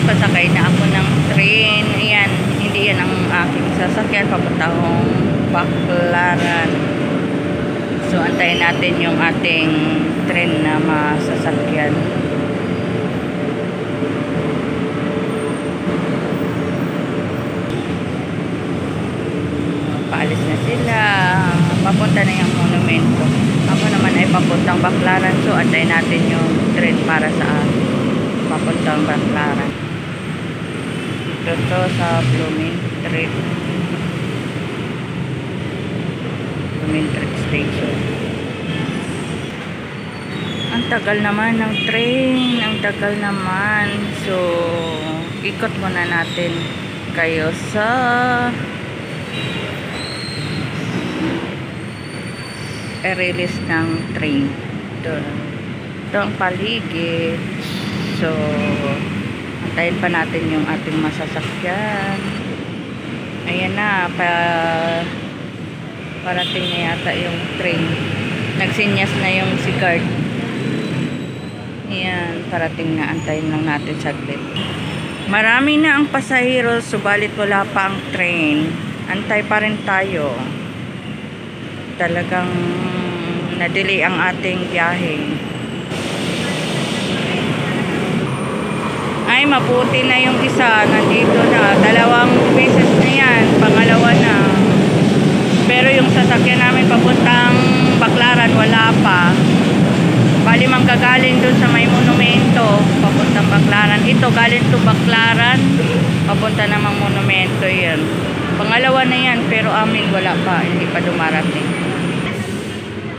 pasakay na ako ng train. Ayan, hindi yan ang aking sasakyan. Papunta akong Baclaran. So, antayin natin yung ating train na masasakyan. Paalis na sila. Papunta na yung monumento. Ako naman ay papuntang Baclaran. So, antayin natin yung train para sa papuntang Baclaran. Dito sa Blumentritt Station. Ang tagal naman ng train. Ang tagal naman. So, ikot muna natin kayo sa release ng train. Ito ang paligid. So, antayin pa natin yung ating masasakyan. Ayan na, parating na yata yung train. Nagsinyas na yung si guard. Ayan, parating na. Antayin lang natin saglit. Marami na ang pasahero, subalit wala pa ang train. Antay pa rin tayo. Talagang na-delay ang ating biyahe. Ay, mabuti na yung isa. Nandito na. 2 beses na yan. Pangalawa na. Pero yung sasakyan namin papuntang Baclaran, wala pa. Bali manggagaling dun sa may monumento. Papuntang Baclaran. Ito, galing to Baclaran. Papunta namang monumento yan. Pangalawa na yan. Pero amin wala pa. Hindi pa dumarating.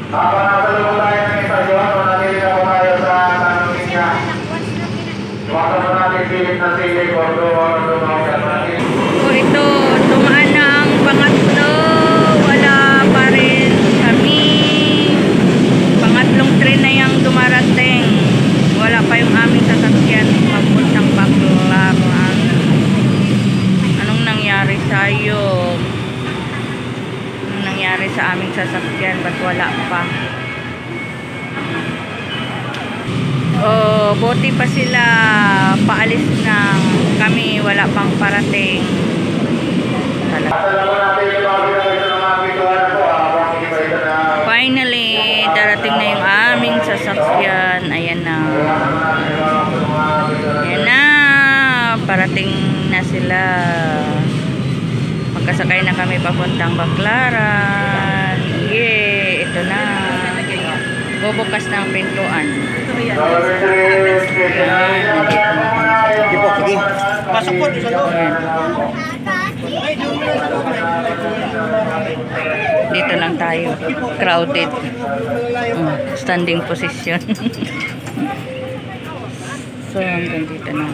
Nakapanatalong tayo ng istasyon, manatili na po tayo sa tanongin niya. Iwasan po natin silip na silip o ito, tumaan na ang pangatlo. Wala pa rin kami. Pangatlong train na yung dumarating. Wala pa yung aming sasakyan papuntang Baclaran. Anong nangyari sa'yo? Nangyari sa aming sasakyan, ba't wala pa? Oh, buti pa sila, paalis na kami, wala pang parating. Finally, darating na yung aming sasakyan. Ayan na. Ayan na, parating na sila. Magkasakay na kami papuntang Baclaran. Yay! Ito na. Bubukas ng pintuan. Pasok po sa loob. Dito lang tayo. Crowded. Standing position. So, hanggang dito na.